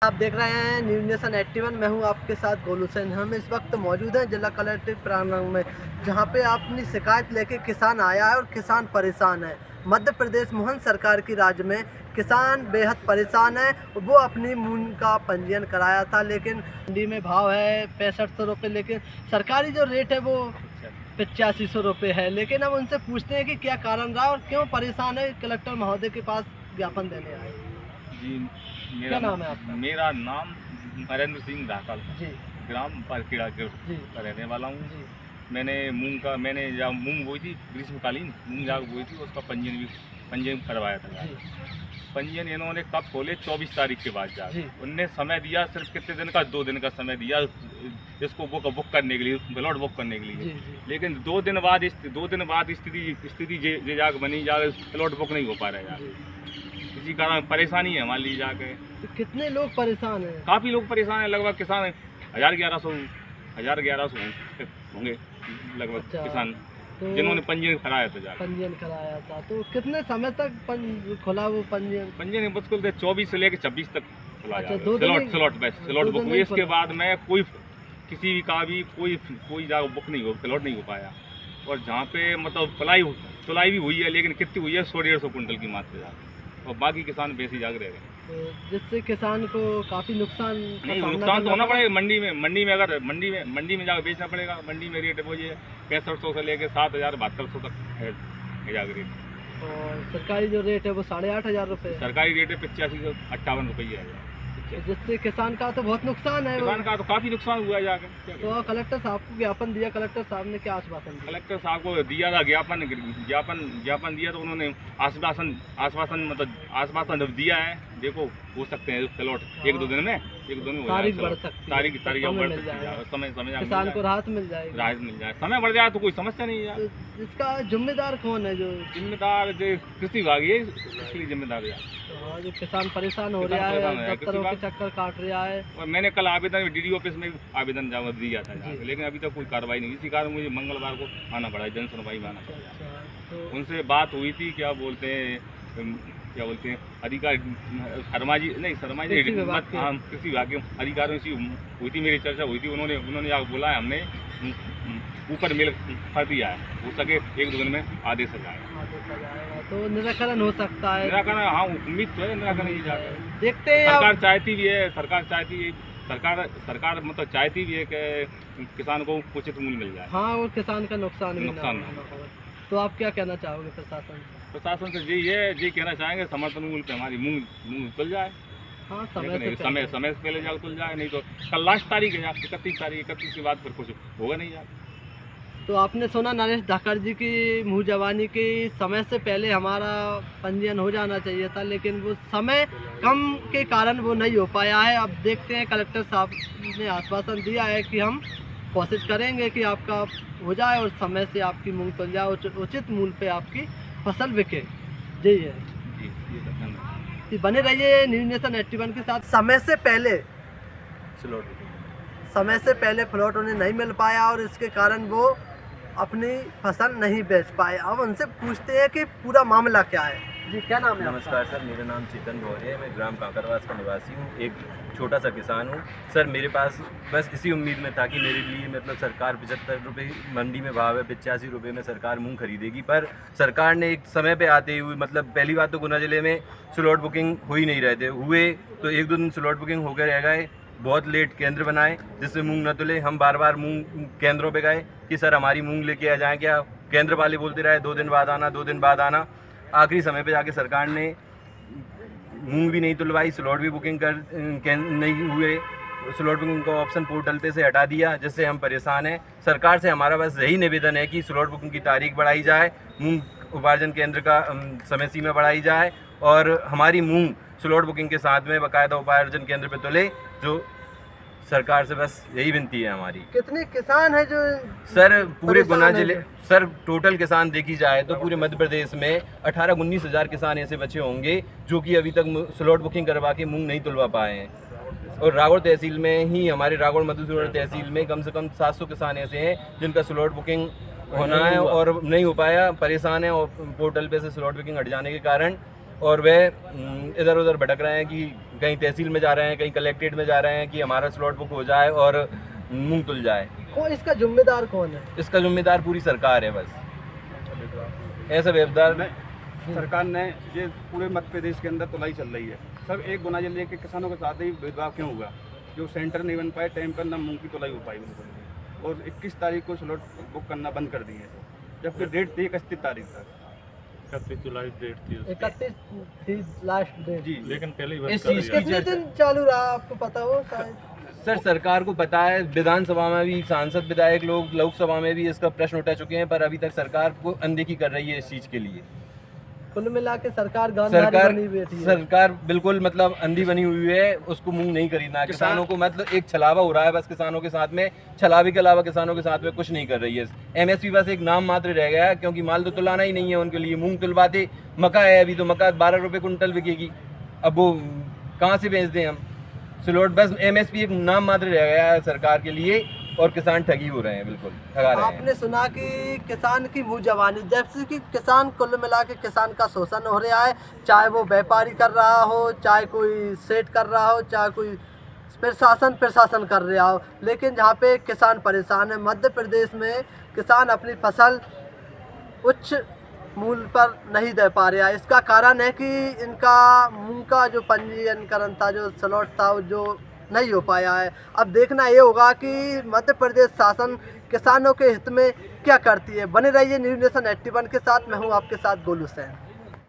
आप देख रहे हैं न्यूज़ नेशन 81। मैं हूं आपके साथ गोलू सेन। हम इस वक्त मौजूद हैं जिला कलेक्ट्रेट प्रांगण में, जहां पे अपनी शिकायत लेके किसान आया है और किसान परेशान है। मध्य प्रदेश मोहन सरकार की राज में किसान बेहद परेशान है। वो अपनी मूंग का पंजीयन कराया था, लेकिन मंडी में भाव है 6500 रुपये, लेकिन सरकारी जो रेट है वो 8500 रुपये है। लेकिन हम उनसे पूछते हैं कि क्या कारण रहा और क्यों परेशान है। कलेक्टर महोदय के पास ज्ञापन देने आए। जी, क्या नाम है आपका? मेरा नाम नरेंद्र सिंह राठौर, जी ग्राम परखेड़ा जी का रहने वाला हूँ। जी मैंने जब मूंग बोई थी, ग्रीष्मकालीन मूंग जाग बोई थी, उसका पंजीयन करवाया था। जी पंजीयन इन्होंने कब खोले? 24 तारीख के बाद जी। उनने समय दिया, सिर्फ कितने दिन का? 2 दिन का समय दिया इसको बुक करने के लिए, प्लॉट बुक करने के लिए। जी जी। लेकिन 2 दिन बाद स्थिति जे जाग बनी, जाग प्लॉट बुक नहीं हो पा रहा है। इसी कारण परेशानी है हमारे लिए जाके। तो कितने लोग परेशान हैं? काफ़ी लोग परेशान हैं। लगभग किसान 1100 होंगे लगभग। अच्छा, किसान तो जिन्होंने पंजीयन कराया था जाके। पंजीयन कराया था, तो कितने समय तक खुला वो पंजीयन? पंजीयन मुश्किल से 24 से लेकर 26 तक खुला अच्छा, जाएगा। 2 दिन स्लॉट बुक हुई। इसके खुला। बाद में किसी भी का भी कोई जगह बुक नहीं हो, प्लॉट नहीं हो पाया। और जहाँ पे मतलब तुलाई भी हुई है, लेकिन कितनी हुई है? 100-150 कुंटल की मात्रा जाकर, और बाकी किसान बेसी जाग रहे हैं। तो जिससे किसान को काफ़ी नुकसान नहीं, नुकसान तो होना पड़ेगा। मंडी में जाकर बेचना पड़ेगा। मंडी में रेट वो ये 6500 से लेकर 7000-7200 तक है जाकर रेट। और सरकारी जो रेट है वो 8500 रुपये है। सरकारी रेट है 85 से 58 रुपये है। तो जिससे किसान का तो बहुत नुकसान है। किसान का तो काफ़ी नुकसान हुआ है जाकर। तो कलेक्टर साहब को ज्ञापन दिया, कलेक्टर साहब ने क्या आश्वासन दिया? कलेक्टर साहब को दिया था ज्ञापन दिया, तो उन्होंने आश्वासन जब दिया है। देखो, हो सकते हैं प्लॉट 1-2 दिन में तारीख बढ़ सकती है, तारीख समय बढ़ मिल सकती जाएगा। है। समय किसान को राहत मिल जाएगी। मिल जाए, समय बढ़ जाए तो कोई समस्या नहीं है। तो इसका जिम्मेदार कौन है? जो जिम्मेदार जो कृषि विभाग है, इसके लिए जिम्मेदार है। जो किसान परेशान हो रहा है, दफ्तरों के चक्कर काट रहा है। और मैंने कल आवेदन DDO ऑफिस में आवेदन जमा दिया था जाके, लेकिन अभी तक कोई कार्रवाई नहीं। इसी कारण मुझे मंगलवार को आना पड़ा, जन सुनवाई में आना पड़ा। अच्छा, तो उनसे बात हुई थी, क्या बोलते हैं अधिकारी शर्मा जी, कृषि विभाग के। हाँ, कृषि विभाग के अधिकारियों से हुई थी, मेरी चर्चा हुई थी। उन्होंने आगे बोला है, हमने ऊपर मेल कर दिया है, हो सके 1-2 दिन में आदेश आ जाएगा। तो निराकरण हो सकता है। निराकरण, हाँ, उम्मीद तो है निराकरण ही जाएगा। देखते हैं। सरकार चाहती भी है मतलब चाहती भी है कि किसान को उचित मूल्य मिल जाए। हाँ, और किसान का नुकसान भी ना नुकसान हो। तो आप क्या कहना चाहोगे प्रशासन से? प्रशासन से यही कहना चाहेंगे, समर्थन मूल्य पे हमारी मूंग तुल जाए। हाँ, समय से पहले जाकर तुल जाए, नहीं तो कल लास्ट तारीख है, 31 के बाद फिर कुछ होगा नहीं यार। तो आपने सुना नरेश धाकड़ जी की मुँह जबानी की समय से पहले हमारा पंजीयन हो जाना चाहिए था, लेकिन वो समय कम के कारण वो नहीं हो पाया है। अब देखते हैं, कलेक्टर साहब ने आश्वासन दिया है कि हम कोशिश करेंगे कि आपका हो जाए और समय से आपकी मूंग तुल जाए, उचित मूल्य पे आपकी फसल बिके। जी है जी, बने रहिए न्यूज़ नेशन 81 के साथ। समय से पहले प्लॉट उन्हें नहीं मिल पाया और इसके कारण वो अपनी फसल नहीं बेच पाए। अब उनसे पूछते हैं कि पूरा मामला क्या है। जी, क्या नाम है? नमस्कार सर, मेरा नाम चेतन भौरे है। मैं ग्राम कांकरवास का निवासी हूँ, एक छोटा सा किसान हूँ। सर, मेरे पास बस इसी उम्मीद में था कि मेरे लिए मतलब सरकार 75 रुपये मंडी में भाव है, 85 रुपये में सरकार मूंग खरीदेगी। पर सरकार ने एक समय पे आते हुए, मतलब पहली बात तो गुना ज़िले में स्लॉट बुकिंग हो ही नहीं रहे थे। हुए तो 1-2 दिन स्लॉट बुकिंग होकर रह गए। बहुत लेट केंद्र बनाए जिससे मूंग न तुले। हम बार मूंग केंद्रों पे गए कि सर हमारी मूंग लेके आ जाएँ क्या। केंद्र वाले बोलते रहे 2 दिन बाद आना। आखिरी समय पे जाके सरकार ने मूंग भी नहीं तुलवाई, स्लॉट भी बुकिंग नहीं हुए। स्लॉट बुकिंग का ऑप्शन पोर्टल पे से हटा दिया, जिससे हम परेशान हैं। सरकार से हमारा बस यही निवेदन है कि स्लॉट बुकिंग की तारीख बढ़ाई जाए, मूंग उपार्जन केंद्र का समय सीमा बढ़ाई जाए और हमारी मूंग स्लॉट बुकिंग के साथ में बाकायदा उपार्जन केंद्र पे तुले। जो सरकार से बस यही विनती है हमारी। कितने किसान हैं जो सर पूरे गुना जिले, सर टोटल किसान देखी जाए तो पूरे मध्य प्रदेश में 18-19 हज़ार किसान ऐसे बचे होंगे जो कि अभी तक स्लॉट बुकिंग करवा के मूंग नहीं तुलवा पाए हैं। और रागौड़ तहसील में ही, हमारे रागौड़ मधुसूदन तहसील में कम से कम 700 किसान ऐसे हैं जिनका स्लॉट बुकिंग होना है और नहीं हो पाया, परेशान है। और पोर्टल पे से स्लॉट बुकिंग हट जाने के कारण और वह इधर उधर भटक रहे हैं कि कहीं तहसील में जा रहे हैं, कहीं कलेक्ट्रेट में जा रहे हैं कि हमारा स्लॉट बुक हो जाए और मूंग तुल जाए। कौन इसका जिम्मेदार कौन है? इसका जिम्मेदार पूरी सरकार है बस। ऐसा व्यवधान सरकार ने ये पूरे मध्य प्रदेश के अंदर तुलाई चल रही है। सब एक गुना जल्दी के किसानों के साथ ही भेदभाव क्यों हुआ? जो सेंटर नहीं बन पाए टाइम पर, ना मूंग की तुलाई हो पाई बिल्कुल। और 21 तारीख को स्लॉट बुक करना बंद कर दिए, जबकि डेट थी 31 तारीख तक। 31 जुलाई डेट थी उसकी। 31 थी लास्ट डेट जी, लेकिन पहले ही इस बंद कर चीज़ दिया। की कितने दिन चालू रहा आपको पता हो शायद? सर सरकार को पता है, विधानसभा में भी सांसद विधायक लोग, लोकसभा में भी इसका प्रश्न उठा चुके हैं, पर अभी तक सरकार को अनदेखी कर रही है इस चीज़ के लिए। कुल मिला के सरकार गांधारी बनी बैठी है। सरकार बिल्कुल मतलब अंधी बनी हुई है, उसको मूंग नहीं खरीदना। किसानों को मतलब एक छलावा हो रहा है बस किसानों के साथ में, छलावे के अलावा किसानों के साथ में कुछ नहीं कर रही है। एमएसपी बस एक नाम मात्र रह गया है, क्योंकि माल तो तुलाना ही नहीं है उनके लिए। मूंग तुलवाते, मक्का है अभी तो मक्का 12 रुपये कुंटल बिकेगी, अब वो कहाँ से बेच दें हम? स्लॉट बस एमएसपी एक नाम मात्र रह गया है सरकार के लिए, और किसान ठगी हो रहे हैं, बिल्कुल ठगा रहे हैं। आपने सुना कि किसान की मुँह जवानी, जैसे कि किसान कुल मिला के किसान का शोषण हो रहा है, चाहे वो व्यापारी कर रहा हो, चाहे कोई सेठ कर रहा हो, चाहे कोई प्रशासन कर रहा हो, लेकिन जहाँ पे किसान परेशान है। मध्य प्रदेश में किसान अपनी फसल उच्च मूल्य पर नहीं दे पा रहा है। इसका कारण है कि इनका मूंग का जो पंजीकरण था, जो स्लॉट था, वो जो नहीं हो पाया है। अब देखना ये होगा कि मध्य प्रदेश शासन किसानों के हित में क्या करती है। बने रहिए न्यूज़ नेशन 81 के साथ। मैं हूँ आपके साथ गोलू सैन।